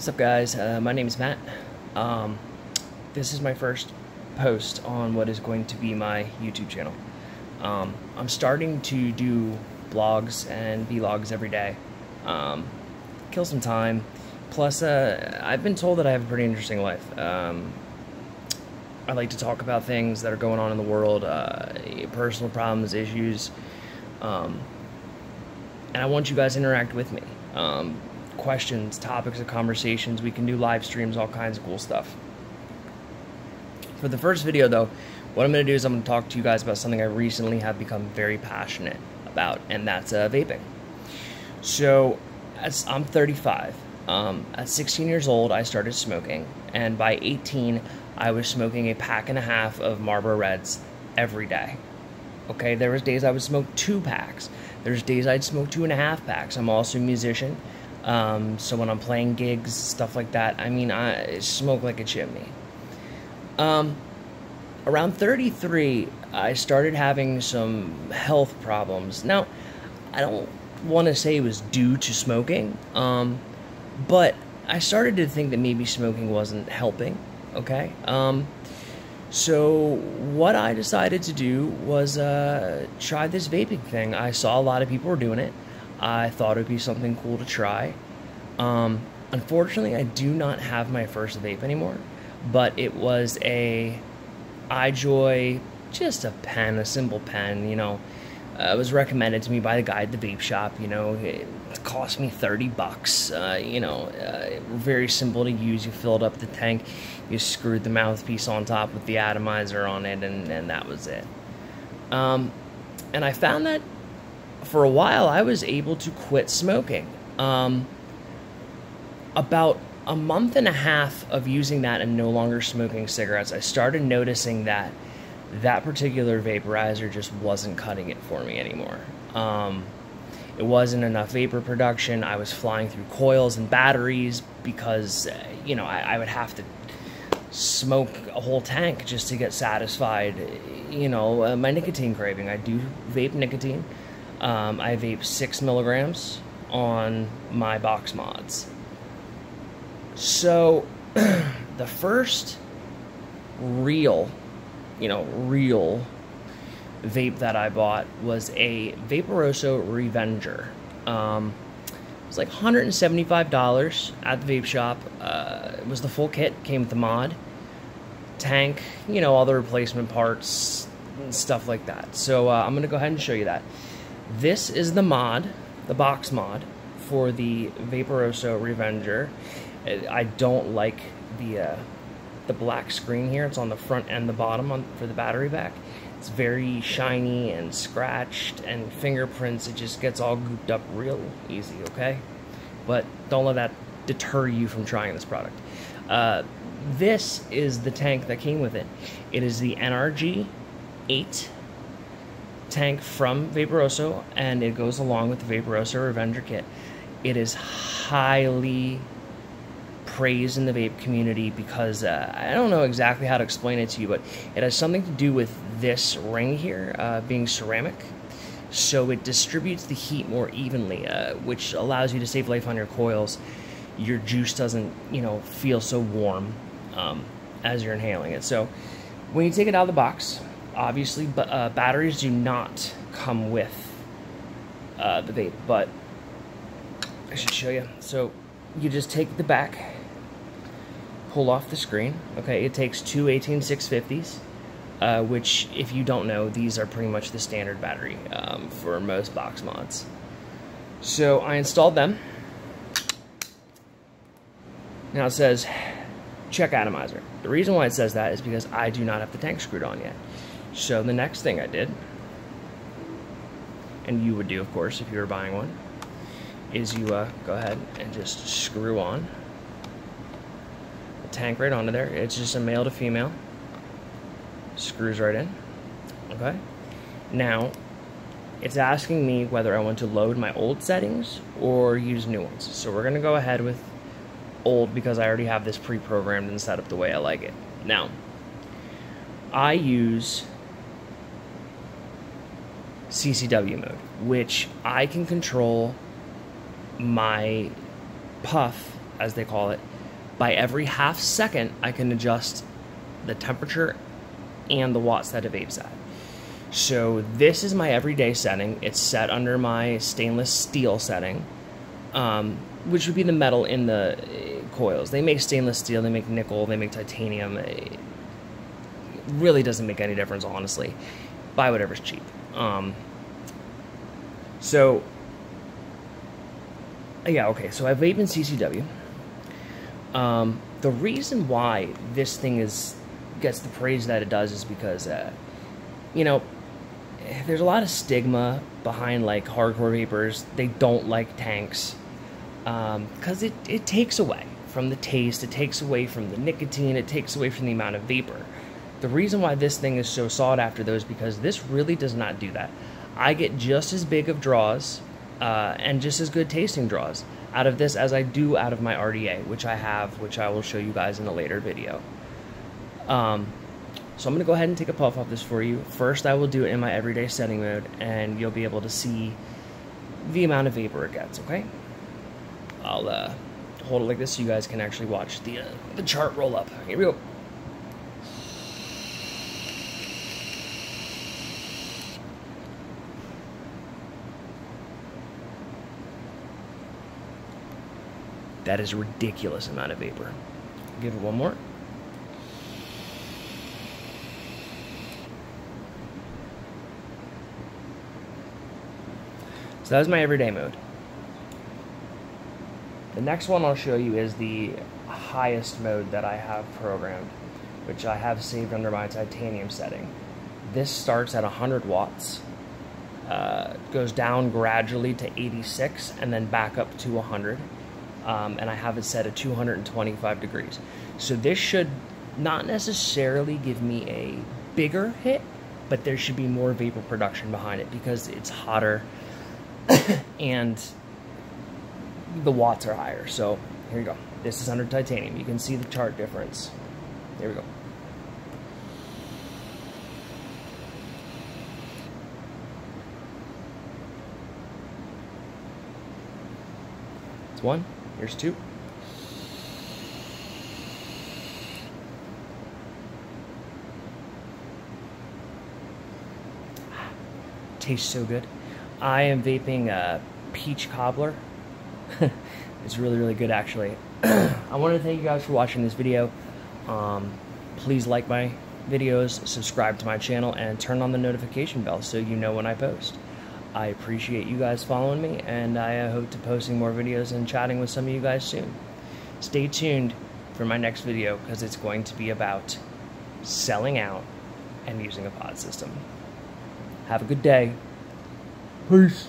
What's up, guys? My name is Matt. This is my first post on what is going to be my YouTube channel. I'm starting to do vlogs and vlogs every day. Kill some time. Plus, I've been told that I have a pretty interesting life. I like to talk about things that are going on in the world, personal problems, issues, and I want you guys to interact with me. Questions, topics of conversations. We can do live streams, all kinds of cool stuff. For the first video, though, what I'm going to do is I'm going to talk to you guys about something I recently have become very passionate about, and that's vaping. So, I'm 35. At 16 years old, I started smoking, and by 18, I was smoking a pack and a half of Marlboro Reds every day. Okay, there was days I would smoke 2 packs. There's days I'd smoke 2.5 packs. I'm also a musician, so when I'm playing gigs, stuff like that, I mean, I smoke like a chimney. Around 33, I started having some health problems. Now, I don't want to say it was due to smoking, but I started to think that maybe smoking wasn't helping, okay? So what I decided to do was try this vaping thing. I saw a lot of people were doing it. I thought it would be something cool to try. Unfortunately, I do not have my first vape anymore, but it was a iJoy, just a pen, a simple pen, you know. It was recommended to me by the guy at the vape shop, you know. It cost me 30 bucks, you know, very simple to use. You filled up the tank, you screwed the mouthpiece on top with the atomizer on it, and that was it. And I found that for a while I was able to quit smoking. About a month and a half of using that and no longer smoking cigarettes, I started noticing that that particular vaporizer just wasn't cutting it for me anymore. It wasn't enough vapor production. I was flying through coils and batteries because, you know, I would have to smoke a whole tank just to get satisfied, you know, my nicotine craving. I do vape nicotine. I vape 6 milligrams on my box mods. So, the first real vape that I bought was a Vaporoso Revenger. It was like $175 at the vape shop. It was the full kit, came with the mod, tank, you know, all the replacement parts, and stuff like that. So I'm going to go ahead and show you that. This is the mod, the box mod, for the Vaporoso Revenger. I don't like the black screen here. It's on the front and the bottom for the battery back. It's very shiny and scratched and fingerprints. It just gets all gooped up real easy, okay? But don't let that deter you from trying this product. This is the tank that came with it. It is the NRG 8 tank from Vaporoso, and it goes along with the Vaporoso Revenger kit. It is highly praised in the vape community because I don't know exactly how to explain it to you, but it has something to do with this ring here being ceramic, so it distributes the heat more evenly, which allows you to save life on your coils. Your juice doesn't, you know, feel so warm as you're inhaling it. So when you take it out of the box, obviously batteries do not come with the vape, but I should show you. So you just take the back, pull off the screen. Okay, it takes 2 18650s, which, if you don't know, these are pretty much the standard battery for most box mods. So I installed them. Now it says check atomizer. The reason why it says that is because I do not have the tank screwed on yet. So the next thing I did, and you would do, of course, if you were buying one, is you go ahead and just screw on the tank right onto there. It's just a male to female. Screws right in. Okay. Now, it's asking me whether I want to load my old settings or use new ones. So we're going to go ahead with old because I already have this pre-programmed and set up the way I like it. Now, I use CCW mode, which I can control my puff as they call it, by every half second, I can adjust the temperature and the watts that a vape's at. So this is my everyday setting. It's set under my stainless steel setting, which would be the metal in the coils. They make stainless steel, they make nickel, they make titanium. It really doesn't make any difference, honestly. Buy whatever's cheap. So I have vape in CCW. The reason why this thing gets the praise that it does is because, you know, there's a lot of stigma behind, like, hardcore vapors. They don't like tanks, because it takes away from the taste, it takes away from the nicotine, it takes away from the amount of vapor. The reason why this thing is so sought after, though, is because this really does not do that. I get just as big of draws, and just as good tasting draws out of this as I do out of my RDA, which I will show you guys in a later video. So I'm going to go ahead and take a puff off this for you. First, I will do it in my everyday setting mode, and you'll be able to see the amount of vapor it gets, okay? I'll hold it like this so you guys can actually watch the chart roll up. Here we go. That is a ridiculous amount of vapor. Give it one more. So that was my everyday mode. The next one I'll show you is the highest mode that I have programmed, which I have saved under my titanium setting. This starts at 100 watts, goes down gradually to 86, and then back up to 100. And I have it set at 225 degrees. So this should not necessarily give me a bigger hit, but there should be more vapor production behind it because it's hotter and the watts are higher. So here you go. This is under titanium. You can see the chart difference. There we go. It's one. Here's two. Tastes so good. I am vaping peach cobbler. It's really, really good, actually. I want to thank you guys for watching this video. Please like my videos, subscribe to my channel, and turn on the notification bell so you know when I post. I appreciate you guys following me, and I hope to posting more videos and chatting with some of you guys soon. Stay tuned for my next video, because it's going to be about selling out and using a pod system. Have a good day. Peace.